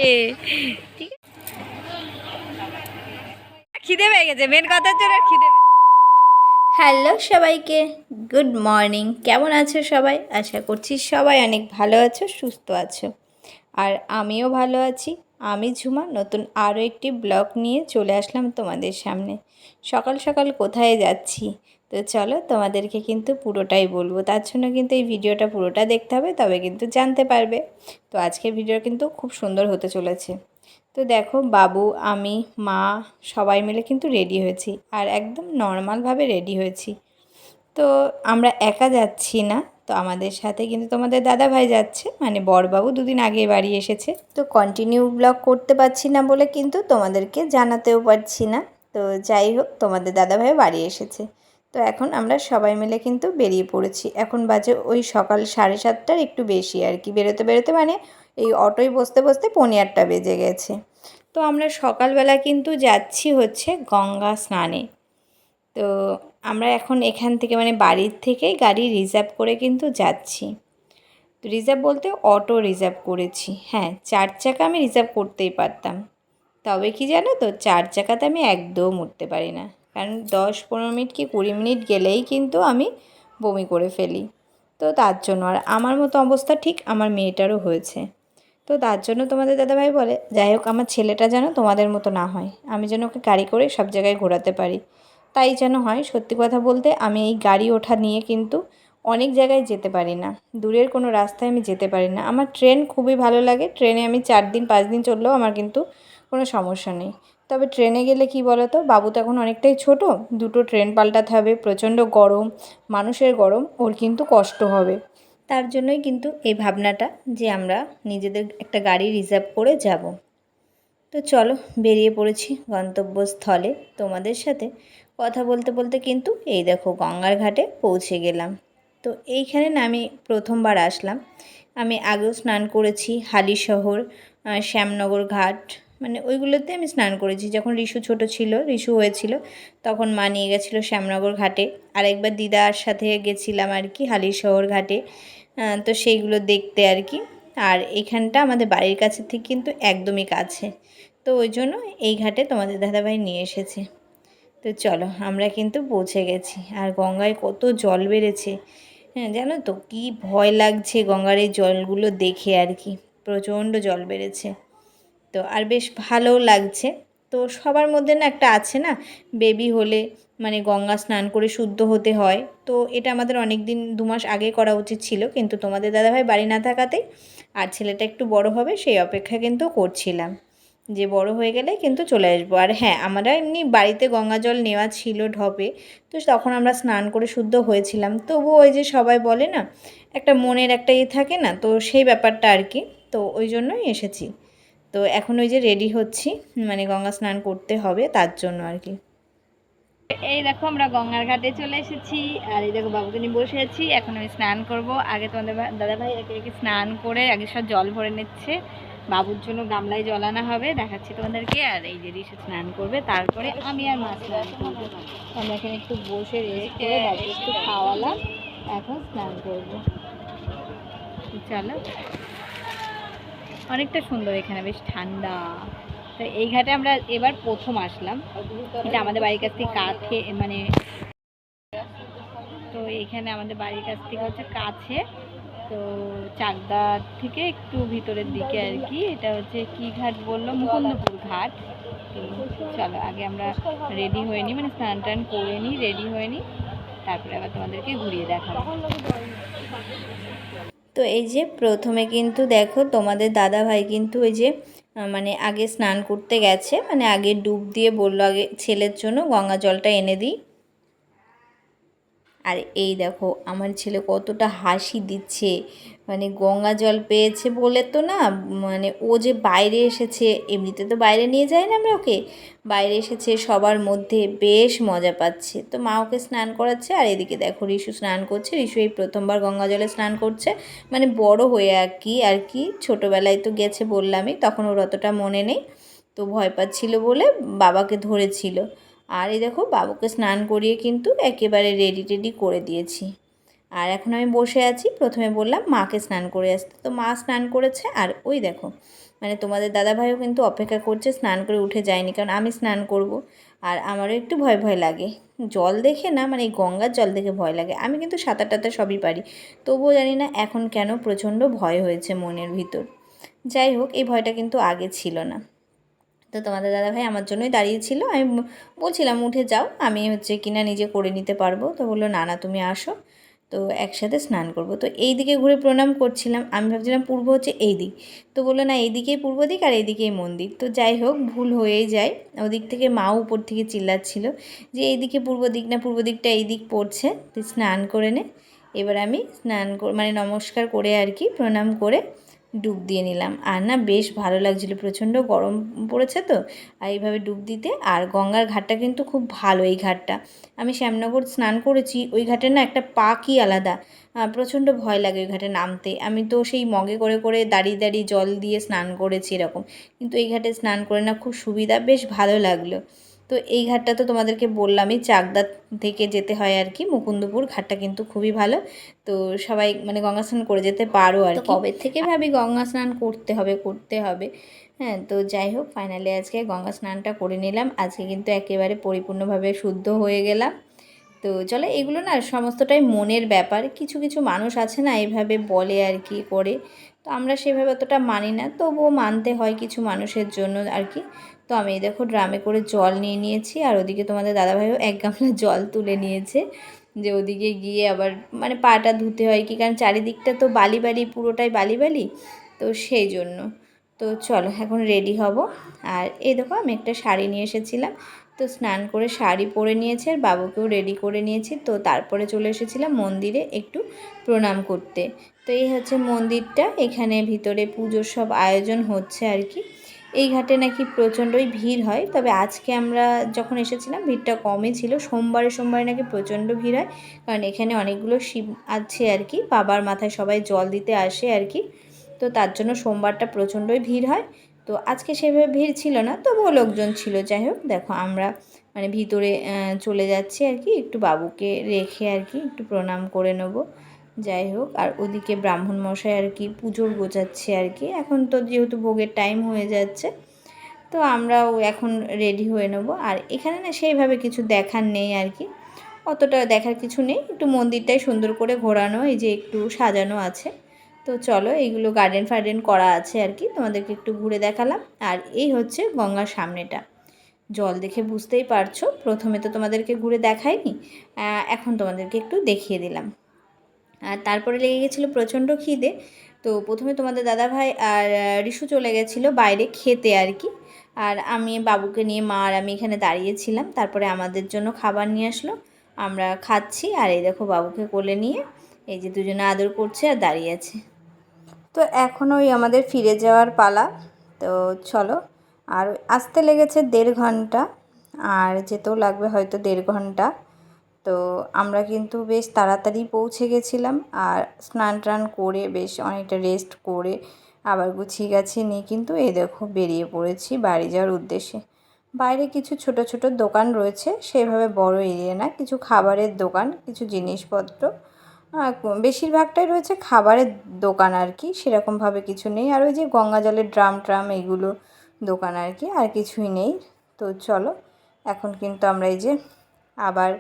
ঠিক আছে, খিদে পেয়ে গেছে, মেন কথার জন্য খিদে। হ্যালো সবাইকে, গুড মর্নিং। কেমন আছো সবাই? আশা করছি সবাই অনেক ভালো আছো, সুস্থ আছো। আর আমিও ভালো আছি। আমি ঝুমা নতুন আরও একটি ব্লগ নিয়ে চলে আসলাম তোমাদের সামনে। সকাল সকাল কোথায় যাচ্ছি তো চলো তোমাদেরকে কিন্তু পুরোটাই বলবো। তার জন্য কিন্তু এই ভিডিওটা পুরোটা দেখতে হবে, তবে কিন্তু জানতে পারবে। তো আজকের ভিডিও কিন্তু খুব সুন্দর হতে চলেছে। তো দেখো, বাবু, আমি, মা সবাই মিলে কিন্তু রেডি হয়েছি, আর একদম নর্মালভাবে রেডি হয়েছি। তো আমরা একা যাচ্ছি না, তো আমাদের সাথে কিন্তু তোমাদের দাদাভাই যাচ্ছে, মানে বড়বাবু দুদিন আগে বাড়ি এসেছে। তো কন্টিনিউ ব্লগ করতে পারছি না বলে কিন্তু তোমাদেরকে জানাতেও পারছি না। তো যাই হোক, তোমাদের দাদাভাই বাড়ি এসেছে। তো এখন আমরা সবাই মিলে কিন্তু বেরিয়ে পড়েছি। এখন বাজে ওই সকাল 7:30টার একটু বেশি আর কি। বেরোতে বেরোতে মানে এই অটোয় বসতে বসতে 8:45 বেজে গেছে। তো আমরা সকালবেলা কিন্তু যাচ্ছি হচ্ছে গঙ্গা স্নানে। তো আমরা এখন এখান থেকে মানে বাড়ির থেকেই গাড়ি রিজার্ভ করে কিন্তু যাচ্ছি। তো রিজার্ভ বলতে অটো রিজার্ভ করেছি। হ্যাঁ, 4 চাকা আমি রিজার্ভ করতেই পারতাম, তবে কি জানো তো, 4 চাকাতে আমি একদম উঠতে পারি না। কারণ 10-15 মিনিট কি 20 মিনিট গেলেই কিন্তু আমি বমি করে ফেলি। তো তার জন্য, আর আমার মতো অবস্থা ঠিক আমার মেয়েটারও হয়েছে। তো তার জন্য তোমাদের দাদাভাই বলে, যাই হোক আমার ছেলেটা যেন তোমাদের মতো না হয়, আমি যেন ওকে গাড়ি করে সব জায়গায় ঘোরাতে পারি, তাই যেন হয়। সত্যি কথা বলতে আমি এই গাড়ি ওঠা নিয়ে কিন্তু অনেক জায়গায় যেতে পারি না, দূরের কোনো রাস্তায় আমি যেতে পারি না। আমার ট্রেন খুবই ভালো লাগে, ট্রেনে আমি 4 দিন 5 দিন চললেও আমার কিন্তু কোনো সমস্যা নেই। তবে ট্রেনে গেলে কি বলো তো, বাবু তো এখন অনেকটাই ছোট, দুটো ট্রেন পাল্টাতে হবে, প্রচণ্ড গরম, মানুষের গরম, ওর কিন্তু কষ্ট হবে। তার জন্যই কিন্তু এই ভাবনাটা যে আমরা নিজেদের একটা গাড়ি রিজার্ভ করে যাব। তো চলো, বেরিয়ে পড়েছি গন্তব্যস্থলে। তোমাদের সাথে কথা বলতে বলতে কিন্তু এই দেখো গঙ্গার ঘাটে পৌঁছে গেলাম। তো এইখানে না আমি প্রথমবার আসলাম। আমি আগেও স্নান করেছি হালিশহর, শ্যামনগর ঘাট, মানে ওইগুলোতে আমি স্নান করেছি। যখন রিশু ছোট ছিল, রিশু হয়েছিল, তখন মা নিয়ে গেছিলো শ্যামনগর ঘাটে। আরেকবার দিদার সাথে গেছিলাম আর কি হালিশহর ঘাটে, তো সেইগুলো দেখতে আর কি। আর এখানটা আমাদের বাড়ির কাছে থেকে কিন্তু একদমই কাছে, তো ওই জন্য এই ঘাটে তোমাদের দাদাভাই নিয়ে এসেছে। তো চলো, আমরা কিন্তু পৌঁছে গেছি। আর গঙ্গায় কত জল বেড়েছে, হ্যাঁ জানো তো, কি ভয় লাগছে গঙ্গার এই জলগুলো দেখে আর কি। প্রচণ্ড জল বেড়েছে। তো আর বেশ ভালোও লাগছে। তো সবার মধ্যে না একটা আছে না, বেবি হলে মানে গঙ্গা স্নান করে শুদ্ধ হতে হয়। তো এটা আমাদের অনেক দিন 2 মাস আগে করা উচিত ছিল, কিন্তু তোমাদের দাদাভাই বাড়ি না থাকাতেই, আর ছেলেটা একটু বড় হবে সেই অপেক্ষা কিন্তু করছিলাম, যে বড় হয়ে গেলে কিন্তু চলে আসবো। আর হ্যাঁ, আমরা এমনি বাড়িতে গঙ্গা জল নেওয়া ছিল ঢপে, তো তখন আমরা স্নান করে শুদ্ধ হয়েছিলাম। তবু ওই যে সবাই বলে না, একটা মনের একটা থাকে না, তো সেই ব্যাপারটা আর কি। তো ওই জন্যই এসেছি। তো এখন ওই যে রেডি হচ্ছি, মানে গঙ্গা স্নান করতে হবে তার জন্য আর কি। এই দেখো আমরা গঙ্গার ঘাটে চলে এসেছি, আর এই দেখো বাবুকে নিয়ে বসে আছি। এখন আমি স্নান করব। আগে তোমাদের দাদাভাই একে একে স্নান করে আগে সব জল ভরে নিচ্ছে, বাবুর জন্য গামলায় জল আনা হবে, দেখাচ্ছি তোমাদেরকে। আর এই যে ঋষি স্নান করবে, তারপরে আমি আর মা স্নান করবো। আমরা এখানে একটু বসে রেস্ট করে বাবুকে একটু খাওয়ালাম, এখন স্নান করবো। চলো, অনেকটা সুন্দর এখানে, বেশ ঠান্ডা। তো এই ঘাটে আমরা এবার প্রথম আসলাম। এটা আমাদের বাড়ির কাছ থেকে কাছে, মানে তো এইখানে আমাদের বাড়ির কাছ থেকে হচ্ছে কাছে, তো চাকদার থেকে একটু ভিতরের দিকে আর কি। এটা হচ্ছে কি ঘাট বললো, মুকুন্দপুর ঘাট। তো চলো, আগে আমরা রেডি হয়ে নিই, মানে স্নান টান করে নিই, রেডি হয়ে নিই, তারপরে আবার তোমাদেরকে ঘুরিয়ে দেখাবো। তো এই যে প্রথমে কিন্তু দেখো তোমাদের দাদা ভাই কিন্তু ওই যে মানে আগে স্নান করতে গেছে, মানে আগে ডুব দিয়ে বললো আগে ছেলের জন্য গঙ্গা জলটা এনে দিই। আর এই দেখো আমার ছেলে কতটা হাসি দিচ্ছে, মানে গঙ্গা জল পেয়েছে বলে তো না, মানে ও যে বাইরে এসেছে, এমনিতে তো বাইরে নিয়ে যায় না আমরা ওকে, বাইরে এসেছে সবার মধ্যে বেশ মজা পাচ্ছে। তো মা ওকে স্নান করাচ্ছে, আর এদিকে দেখো রিশু স্নান করছে। রিশু এই প্রথমবার গঙ্গা জলে স্নান করছে, মানে বড় হয়ে আর কি ছোটোবেলায় তো গেছে বললামই, তখন ওর অতটা মনে নেই, তো ভয় পাচ্ছিল বলে বাবাকে ধরেছিল। আর এই দেখো বাবুকে স্নান করিয়ে কিন্তু একেবারে রেডি টেডি করে দিয়েছি। আর এখন আমি বসে আছি। প্রথমে বললাম মাকে স্নান করে আসতে, তো মা স্নান করেছে। আর ওই দেখো মানে তোমাদের দাদাভাইও কিন্তু অপেক্ষা করছে, স্নান করে উঠে যায়নি, কারণ আমি স্নান করব। আর আমারও একটু ভয় ভয় লাগে জল দেখে, না মানে এই গঙ্গার জল দেখে ভয় লাগে। আমি কিন্তু সাঁতার টাতার সবই পারি, তবুও জানি না এখন কেন প্রচণ্ড ভয় হয়েছে মনের ভিতর। যাই হোক, এই ভয়টা কিন্তু আগে ছিল না। তো তোমাদের দাদাভাই আমার জন্যই দাঁড়িয়েছিল। আমি বলছিলাম উঠে যাও, আমি হচ্ছে কিনা নিজে করে নিতে পারবো। তো বললো না না, তুমি আসো, তো একসাথে স্নান করব। তো এই দিকে ঘুরে প্রণাম করছিলাম, আমি ভাবছিলাম পূর্ব হচ্ছে এই দিক, তো বললো না এইদিকেই পূর্ব দিক আর এইদিকেই মন্দির। তো যাই হোক, ভুল হয়েই যায়। ওদিক থেকে মাও উপর থেকে চিল্লাচ্ছিল যে এইদিকে পূর্ব দিক না, পূর্ব দিকটা এই দিক পড়ছে, তুই স্নান করে নে। এবার আমি স্নান মানে নমস্কার করে আর কি প্রণাম করে ডুব দিয়ে নিলাম। আর না বেশ ভালো লাগছিলো, প্রচণ্ড গরম পড়েছে তো, আর এইভাবে ডুব দিতে। আর গঙ্গার ঘাটটা কিন্তু খুব ভালো। এই ঘাটটা আমি শ্যামনগর স্নান করেছি, ওই ঘাটে না একটা পাকই আলাদা, প্রচণ্ড ভয় লাগে ওই ঘাটে নামতে। আমি তো সেই মগে করে করে দাঁড়িয়ে দাঁড়িয়ে জল দিয়ে স্নান করেছি এরকম, কিন্তু এই ঘাটে স্নান করে না খুব সুবিধা, বেশ ভালো লাগলো। তো এই ঘাটটা তো তোমাদেরকে বললামই, চাকদা থেকে যেতে হয় আর কি মুকুন্দপুর। ঘাটটা কিন্তু খুবই ভালো, তো সবাই মানে গঙ্গা স্নান করে যেতে পারো আর কি। কবে থেকে ভাবি গঙ্গা স্নান করতে হবে করতে হবে। হ্যাঁ, তো যাই হোক ফাইনালি আজকে গঙ্গা স্নানটা করে নিলাম। আজকে কিন্তু একেবারে পরিপূর্ণভাবে শুদ্ধ হয়ে গেলাম। তো চলো, এগুলো না সমস্তটাই মনের ব্যাপার। কিছু কিছু মানুষ আছে না এইভাবে বলে আর কি করে, তো আমরা সেভাবে অতটা মানি না, তবুও মানতে হয় কিছু মানুষের জন্য আর কি। তো আমি দেখো ড্রামে করে জল নিয়ে নিয়েছি, আর ওদিকে তোমাদের দাদাভাইও এক গামলা জল তুলে নিয়েছে, যে ওদিকে গিয়ে আবার মানে পাটা ধুতে হয় কি, কারণ চারিদিকটা তো বালি বালি, পুরোটাই বালি বালি, তো সেই জন্য। তো চলো এখন রেডি হব। আর এই দেখো আমি একটা শাড়ি নিয়ে এসেছিলাম, তো স্নান করে শাড়ি পরে নিয়েছি, আর বাবুকেও রেডি করে নিয়েছি। তো তারপরে চলে এসেছিলাম মন্দিরে একটু প্রণাম করতে। তো এই হচ্ছে মন্দিরটা, এখানে ভিতরে পুজোর সব আয়োজন হচ্ছে আর কি। এই ঘাটে নাকি প্রচণ্ডই ভিড় হয়, তবে আজকে আমরা যখন এসেছিলাম ভিড়টা কমই ছিল। সোমবারে সোমবারে নাকি প্রচণ্ড ভিড় হয়, কারণ এখানে অনেকগুলো শিব আছে আর কি, বাবার মাথায় সবাই জল দিতে আসে আর কি। তো তার জন্য সোমবারটা প্রচণ্ডই ভিড় হয়। তো আজকে সেভাবে ভিড় ছিল না, তবুও লোকজন ছিল। যাই হোক দেখো আমরা মানে ভিতরে চলে যাচ্ছি আর কি, একটু বাবুকে রেখে আর কি একটু প্রণাম করে নেব। যাই হোক, আর ওদিকে ব্রাহ্মণ মশাই আর কি পুজোর গোছাচ্ছে আর কি। এখন তো যেহেতু ভোগের টাইম হয়ে যাচ্ছে, তো আমরাও এখন রেডি হয়ে নেব। আর এখানে না সেইভাবে কিছু দেখার নেই আর কি, অতটা দেখার কিছু নেই, একটু মন্দিরটাই সুন্দর করে ঘোরানো, এই যে একটু সাজানো আছে। তো চলো, এইগুলো গার্ডেন ফার্ডেন করা আছে আর কি, তোমাদেরকে একটু ঘুরে দেখালাম। আর এই হচ্ছে গঙ্গার সামনেটা, জল দেখে বুঝতেই পারছো, প্রথমে তো তোমাদেরকে ঘুরে দেখাইনি, এখন তোমাদেরকে একটু দেখিয়ে দিলাম। আর তারপরে লেগে গেছিলো প্রচণ্ড খিদে। তো প্রথমে তোমাদের দাদাভাই আর রিশু চলে গেছিলো বাইরে খেতে আর কি, আর আমি বাবুকে নিয়ে মা আর আমি এখানে দাঁড়িয়েছিলাম। তারপরে আমাদের জন্য খাবার নিয়ে আসলো, আমরা খাচ্ছি। আর এই দেখো বাবুকে কোলে নিয়ে এই যে দুজনে আদর করছে আর দাঁড়িয়ে আছে। তো এখন ওই আমাদের ফিরে যাওয়ার পালা। তো চলো, আর আসতে লেগেছে 1.5 ঘন্টা, আর যেতেও লাগবে হয়তো 1.5 ঘন্টা। তো আমরা কিন্তু বেশ তাড়াতাড়ি পৌঁছে গেছিলাম, আর স্নান টান করে বেশ অনেকটা রেস্ট করে আবার গুছিয়ে গাছিয়ে নিয়ে কিন্তু এই দেখো বেরিয়ে পড়েছি বাড়ি যাওয়ার উদ্দেশ্যে। বাইরে কিছু ছোট ছোট দোকান রয়েছে, সেভাবে বড় এরিয়া না, কিছু খাবারের দোকান, কিছু জিনিসপত্র, বেশিরভাগটাই রয়েছে খাবারের দোকান আর কি, সেরকমভাবে কিছু নেই। আর ওই যে গঙ্গা জলের ড্রাম ট্রাম এইগুলো দোকান আর কি, আর কিছুই নেই। তো চলো, এখন কিন্তু আমরা এই যে আবার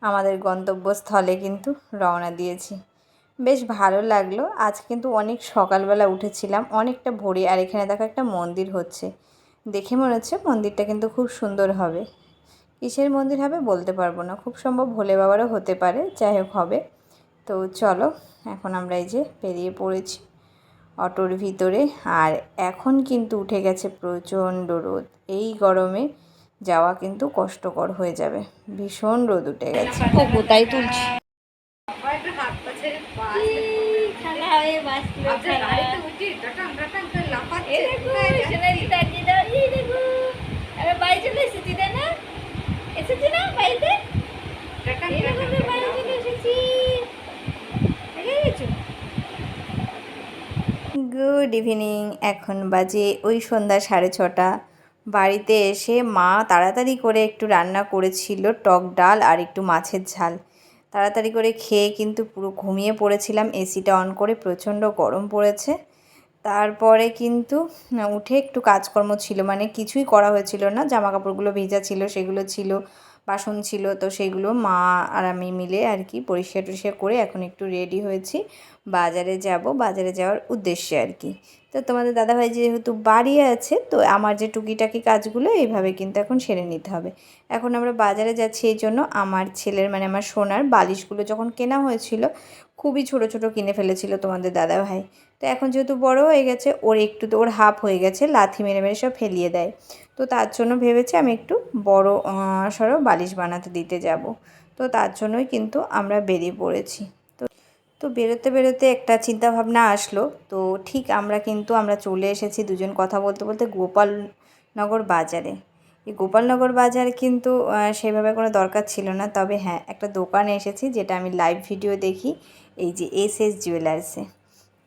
আমাদের গন্তব্যস্থলে কিন্তু রওনা দিয়েছি। বেশ ভালো লাগলো। আজ কিন্তু অনেক সকালবেলা উঠেছিলাম, অনেকটা ভোরে। আর এখানে দেখো একটা মন্দির হচ্ছে, দেখে মনে হচ্ছে মন্দিরটা কিন্তু খুব সুন্দর হবে। কিসের মন্দির হবে বলতে পারবো না, খুব সম্ভব ভোলে বাবারও হতে পারে, যাই হোক হবে। তো চলো, এখন আমরা এই যে বেরিয়ে পড়েছি অটোর ভিতরে। আর এখন কিন্তু উঠে গেছে প্রচণ্ড রোদ, এই গরমে যাওয়া কিন্তু কষ্টকর হয়ে যাবে, ভীষণ রোদ উঠে গেছে। কোথায় তুলছি গুড ইভিনিং, এখন বাজে ওই সন্ধ্যা 6:30। বাড়িতে এসে মা তাড়াতাড়ি করে একটু রান্না করেছিল, টক ডাল আর একটু মাছের ঝাল। তাড়াতাড়ি করে খেয়ে কিন্তু পুরো ঘুমিয়ে পড়েছিলাম, এসিটা অন করে, প্রচণ্ড গরম পড়েছে। তারপরে কিন্তু উঠে একটু কাজকর্ম ছিল, মানে কিছুই করা হয়েছিল না, জামা কাপড়গুলো ভেজা ছিল, সেগুলো ছিল, বাসন ছিল, তো সেগুলো মা আর আমি মিলে আর কি পরিষ্কার টরিষ্কার করে এখন একটু রেডি হয়েছি, বাজারে যাব, বাজারে যাওয়ার উদ্দেশ্যে আর কি। তো তোমাদের দাদাভাই যেহেতু বাড়ি আছে, তো আমার যে টুকিটাকি কাজগুলো এইভাবে কিন্তু এখন সেরে নিতে হবে। এখন আমরা বাজারে যাচ্ছি, এই জন্য আমার ছেলের মানে আমার সোনার বালিশগুলো যখন কেনা হয়েছিল খুবই ছোট ছোট কিনে ফেলেছিল তোমাদের দাদাভাই। তো এখন যেহেতু বড় হয়ে গেছে, ওর একটু তো ওর হাফ হয়ে গেছে, লাথি মেরে মেরে সব ফেলিয়ে দেয়। তো তার জন্য ভেবেছি আমি একটু বড় সড়ো বালিশ বানাতে দিতে যাব। তো তার জন্যই কিন্তু আমরা বেরিয়ে পড়েছি। তো বেরোতে বেরোতে একটা চিন্তা ভাবনা আসলো। তো ঠিক আমরা চলে এসেছি দুজন কথা বলতে বলতে গোপালনগর বাজারে। এই গোপালনগর বাজার কিন্তু সেভাবে কোনো দরকার ছিল না, তবে হ্যাঁ একটা দোকানে এসেছি যেটা আমি লাইভ ভিডিও দেখি, এই যে এস জুয়েলার্সে।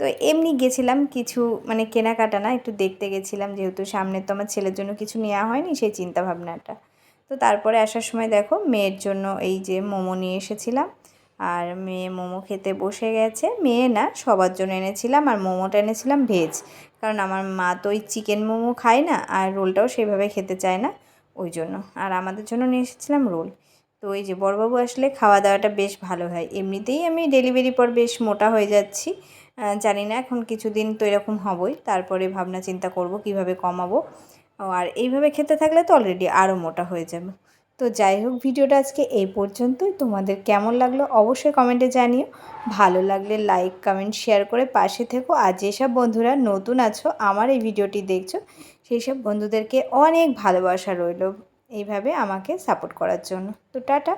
তো এমনি গেছিলাম, কিছু মানে কেনাকাটা না, একটু দেখতে গেছিলাম, যেহেতু সামনে তো আমার ছেলের জন্য কিছু নেওয়া হয়নি, সেই চিন্তা ভাবনাটা। তো তারপরে আসার সময় দেখো মেয়ের জন্য এই যে মোমো নিয়ে এসেছিলাম, আর মেয়ে মোমো খেতে বসে গেছে। মেয়ে না, সবার জন্য এনেছিলাম, আর মোমোটা এনেছিলাম ভেজ, কারণ আমার মা তো ওই চিকেন মোমো খায় না, আর রোলটাও সেভাবে খেতে চায় না, ওই জন্য। আর আমাদের জন্য নিয়ে এসেছিলাম রোল। তো এই যে বড়বাবু আসলে খাওয়া দাওয়াটা বেশ ভালো হয়। এমনিতেই আমি ডেলিভারি পর বেশ মোটা হয়ে যাচ্ছি, জানি না এখন কিছুদিন তো এরকম হবই, তারপরে ভাবনা চিন্তা করব কিভাবে কমাবো। আর এইভাবে খেতে থাকলে তো অলরেডি আরও মোটা হয়ে যাবে। তো যাই হোক, ভিডিওটা আজকে এই পর্যন্তই। তোমাদের কেমন লাগলো অবশ্যই কমেন্টে জানিও। ভালো লাগলে লাইক কমেন্ট শেয়ার করে পাশে থেকো। আর যেসব বন্ধুরা নতুন আছো আমার এই ভিডিওটি দেখছো, সেই সব বন্ধুদেরকে অনেক ভালোবাসা রইল এইভাবে আমাকে সাপোর্ট করার জন্য। তো টাটা।